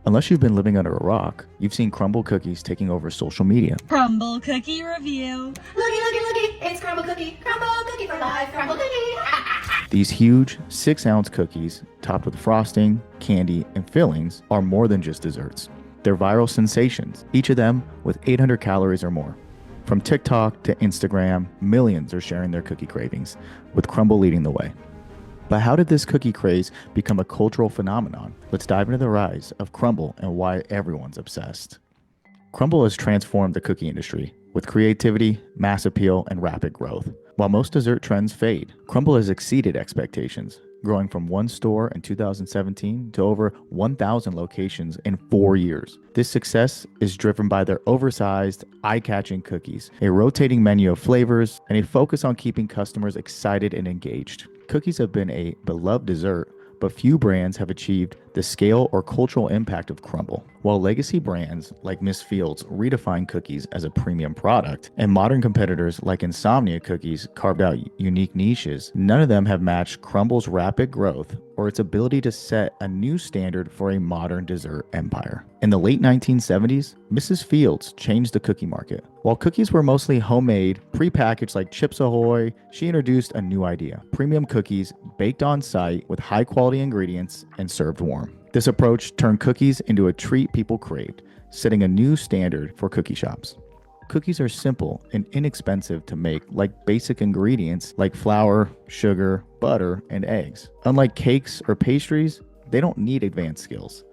Unless you've been living under a rock, you've seen Crumbl Cookies taking over social media. Crumbl Cookie Review. Looky, it's Crumbl Cookie for life, Crumbl Cookie. These huge 6-ounce cookies, topped with frosting, candy, and fillings, are more than just desserts. They're viral sensations, each of them with 800 calories or more. From TikTok to Instagram, millions are sharing their cookie cravings, with Crumbl leading the way. But how did this cookie craze become a cultural phenomenon? Let's dive into the rise of Crumbl and why everyone's obsessed. Crumbl has transformed the cookie industry with creativity, mass appeal, and rapid growth. While most dessert trends fade, Crumbl has exceeded expectations, growing from one store in 2017 to over 1,000 locations in 4 years. This success is driven by their oversized, eye-catching cookies, a rotating menu of flavors, and a focus on keeping customers excited and engaged. Cookies have been a beloved dessert, but few brands have achieved the scale or cultural impact of Crumbl. While legacy brands like Miss Fields redefined cookies as a premium product, and modern competitors like Insomnia Cookies carved out unique niches, none of them have matched Crumbl's rapid growth or its ability to set a new standard for a modern dessert empire. In the late 1970s, Mrs. Fields changed the cookie market. While cookies were mostly homemade, pre-packaged like Chips Ahoy, she introduced a new idea: premium cookies baked on site with high-quality ingredients and served warm. This approach turned cookies into a treat people craved, setting a new standard for cookie shops. Cookies are simple and inexpensive to make, like basic ingredients like flour, sugar, butter, and eggs. Unlike cakes or pastries, they don't need advanced skills.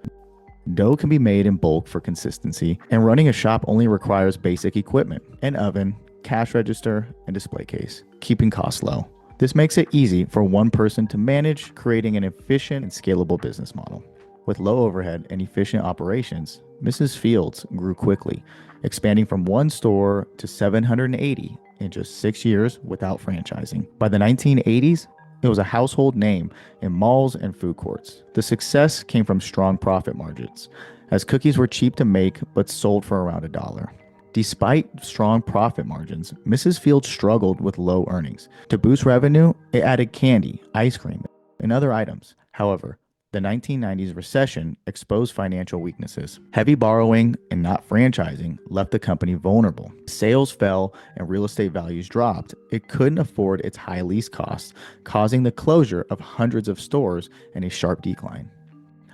Dough can be made in bulk for consistency, and running a shop only requires basic equipment: an oven, cash register, and display case, keeping costs low. This makes it easy for one person to manage, creating an efficient and scalable business model. With low overhead and efficient operations, Mrs. Fields grew quickly, expanding from one store to 780 in just 6 years without franchising. By the 1980s, it was a household name in malls and food courts. The success came from strong profit margins, as cookies were cheap to make but sold for around $1. Despite strong profit margins, Mrs. Fields struggled with low earnings. To boost revenue, it added candy, ice cream, and other items. However, the 1990s recession exposed financial weaknesses. Heavy borrowing and not franchising left the company vulnerable. Sales fell and real estate values dropped. It couldn't afford its high lease costs, causing the closure of hundreds of stores and a sharp decline.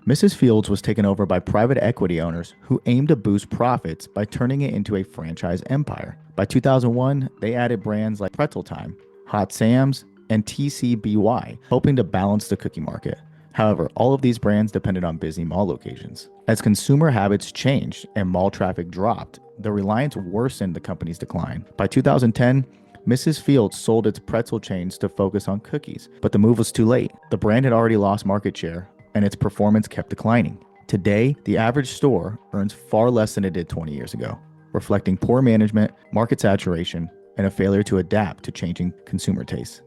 Mrs. Fields was taken over by private equity owners who aimed to boost profits by turning it into a franchise empire. By 2001, they added brands like Pretzel Time, Hot Sam's, and TCBY, hoping to balance the cookie market. However, all of these brands depended on busy mall locations. As consumer habits changed and mall traffic dropped, the reliance worsened the company's decline. By 2010, Mrs. Fields sold its pretzel chains to focus on cookies, but the move was too late. The brand had already lost market share, and its performance kept declining. Today, the average store earns far less than it did 20 years ago, reflecting poor management, market saturation, and a failure to adapt to changing consumer tastes.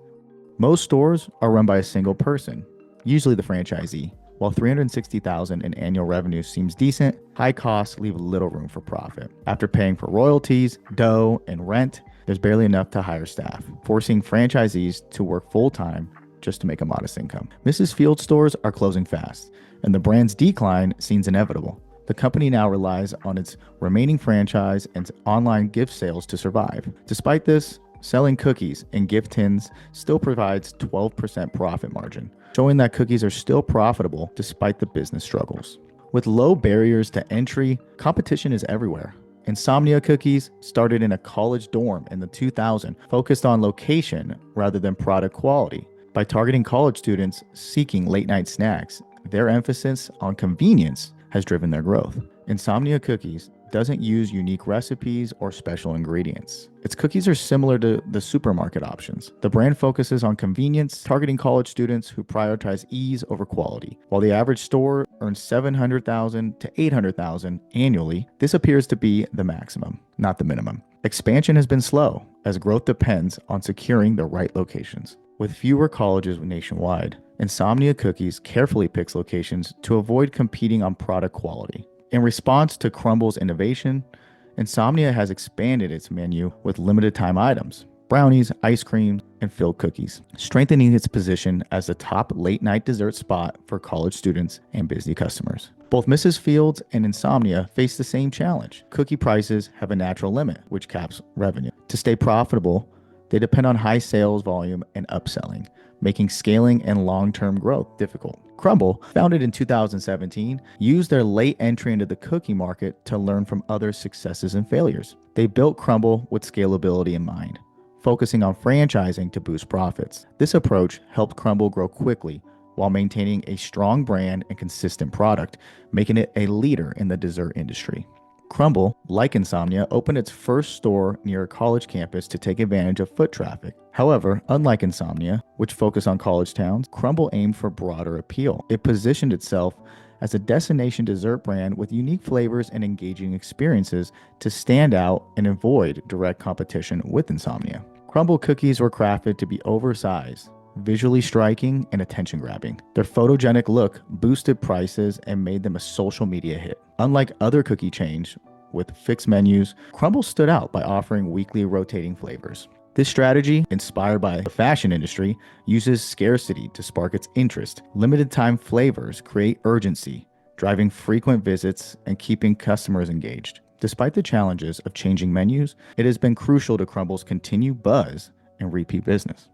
Most stores are run by a single person, usually the franchisee. While $360,000 in annual revenue seems decent, high costs leave little room for profit. After paying for royalties, dough, and rent, there's barely enough to hire staff, forcing franchisees to work full-time just to make a modest income. Mrs. Fields stores are closing fast, and the brand's decline seems inevitable. The company now relies on its remaining franchise and online gift sales to survive. Despite this, selling cookies and gift tins still provides 12% profit margin, showing that cookies are still profitable despite the business struggles. With low barriers to entry, competition is everywhere. Insomnia Cookies started in a college dorm in the 2000s, focused on location rather than product quality. By targeting college students seeking late-night snacks, their emphasis on convenience has driven their growth. Insomnia Cookies doesn't use unique recipes or special ingredients. Its cookies are similar to the supermarket options. The brand focuses on convenience, targeting college students who prioritize ease over quality. While the average store earns $700,000 to $800,000 annually, this appears to be the maximum, not the minimum. Expansion has been slow, as growth depends on securing the right locations. With fewer colleges nationwide, Insomnia Cookies carefully picks locations to avoid competing on product quality. In response to Crumbl's innovation, Insomnia has expanded its menu with limited time items, brownies, ice cream, and filled cookies, strengthening its position as the top late night dessert spot for college students and busy customers. Both Mrs. Fields and Insomnia face the same challenge. Cookie prices have a natural limit, which caps revenue. To stay profitable, they depend on high sales volume and upselling, making scaling and long-term growth difficult. Crumbl, founded in 2017, used their late entry into the cookie market to learn from other successes and failures. They built Crumbl with scalability in mind, focusing on franchising to boost profits. This approach helped Crumbl grow quickly while maintaining a strong brand and consistent product, making it a leader in the dessert industry. Crumbl, like Insomnia, opened its first store near a college campus to take advantage of foot traffic. However, unlike Insomnia, which focused on college towns, Crumbl aimed for broader appeal. It positioned itself as a destination dessert brand with unique flavors and engaging experiences to stand out and avoid direct competition with Insomnia. Crumbl cookies were crafted to be oversized, visually striking, and attention-grabbing. Their photogenic look boosted prices and made them a social media hit. Unlike other cookie chains with fixed menus, Crumbl stood out by offering weekly rotating flavors. This strategy, inspired by the fashion industry, uses scarcity to spark its interest. Limited-time flavors create urgency, driving frequent visits and keeping customers engaged. Despite the challenges of changing menus, it has been crucial to Crumbl's continued buzz and repeat business.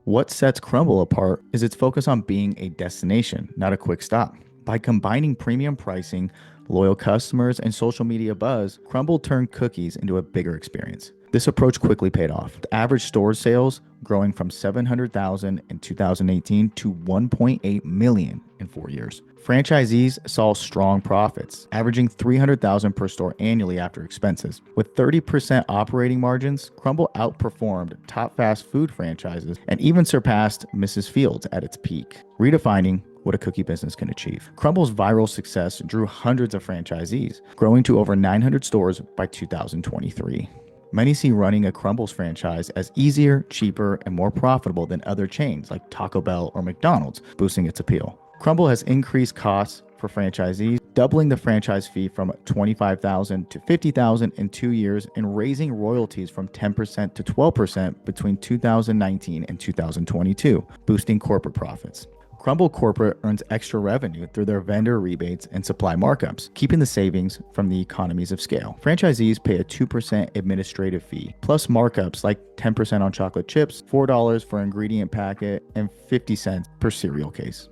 What sets Crumbl apart is its focus on being a destination, not a quick stop. By combining premium pricing, loyal customers, and social media buzz, Crumbl turned cookies into a bigger experience. This approach quickly paid off. The average store sales growing from $700,000 in 2018 to $1.8 million in 4 years. Franchisees saw strong profits, averaging $300,000 per store annually after expenses. With 30% operating margins, Crumbl outperformed top fast food franchises and even surpassed Mrs. Fields at its peak, redefining what a cookie business can achieve. Crumbl's viral success drew hundreds of franchisees, growing to over 900 stores by 2023. Many see running a Crumbl's franchise as easier, cheaper, and more profitable than other chains like Taco Bell or McDonald's, boosting its appeal. Crumbl has increased costs for franchisees, doubling the franchise fee from $25,000 to $50,000 in 2 years and raising royalties from 10% to 12% between 2019 and 2022, boosting corporate profits. Crumbl Corporate earns extra revenue through their vendor rebates and supply markups, keeping the savings from the economies of scale. Franchisees pay a 2% administrative fee, plus markups like 10% on chocolate chips, $4 for ingredient packet, and 50 cents per cereal case.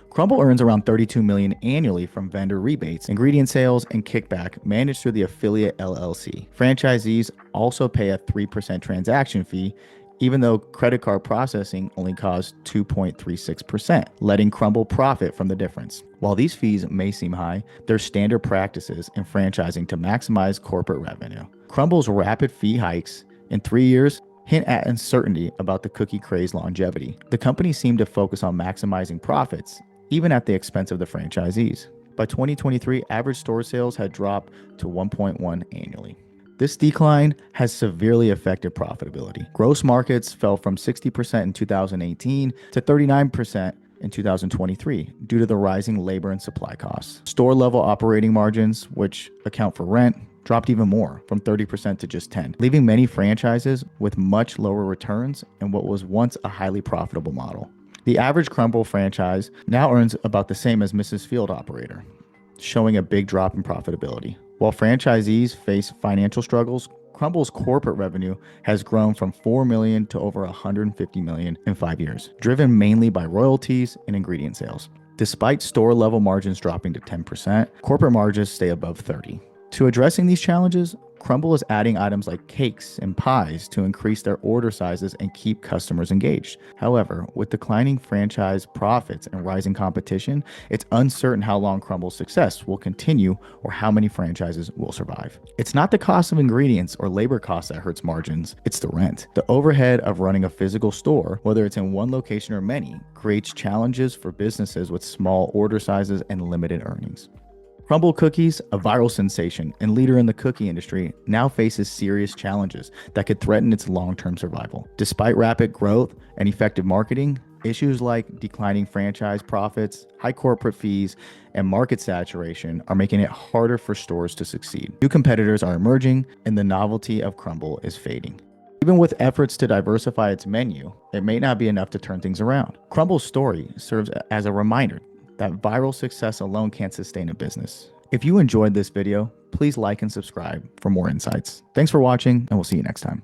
Crumbl earns around $32 million annually from vendor rebates, ingredient sales, and kickback managed through the affiliate LLC. Franchisees also pay a 3% transaction fee, even though credit card processing only costs 2.36%, letting Crumbl profit from the difference. While these fees may seem high, they're standard practices in franchising to maximize corporate revenue. Crumbl's rapid fee hikes in 3 years hint at uncertainty about the cookie craze longevity. The company seemed to focus on maximizing profits, even at the expense of the franchisees. By 2023, average store sales had dropped to 1.1 annually. This decline has severely affected profitability. Gross markets fell from 60% in 2018 to 39% in 2023 due to the rising labor and supply costs. Store-level operating margins, which account for rent, dropped even more, from 30% to just 10%, leaving many franchises with much lower returns in what was once a highly profitable model. The average Crumbl franchise now earns about the same as Mrs. Field operator, showing a big drop in profitability. While franchisees face financial struggles, Crumbl's corporate revenue has grown from $4 million to over $150 million in 5 years, driven mainly by royalties and ingredient sales. Despite store-level margins dropping to 10%, corporate margins stay above 30%. To addressing these challenges, Crumbl is adding items like cakes and pies to increase their order sizes and keep customers engaged. However, with declining franchise profits and rising competition, it's uncertain how long Crumbl's success will continue or how many franchises will survive. It's not the cost of ingredients or labor costs that hurts margins, it's the rent. The overhead of running a physical store, whether it's in one location or many, creates challenges for businesses with small order sizes and limited earnings. Crumbl Cookies, a viral sensation and leader in the cookie industry, now faces serious challenges that could threaten its long-term survival. Despite rapid growth and effective marketing, issues like declining franchise profits, high corporate fees, and market saturation are making it harder for stores to succeed. New competitors are emerging, and the novelty of Crumbl is fading. Even with efforts to diversify its menu, it may not be enough to turn things around. Crumbl's story serves as a reminder that viral success alone can't sustain a business. If you enjoyed this video, please like and subscribe for more insights. Thanks for watching, and we'll see you next time.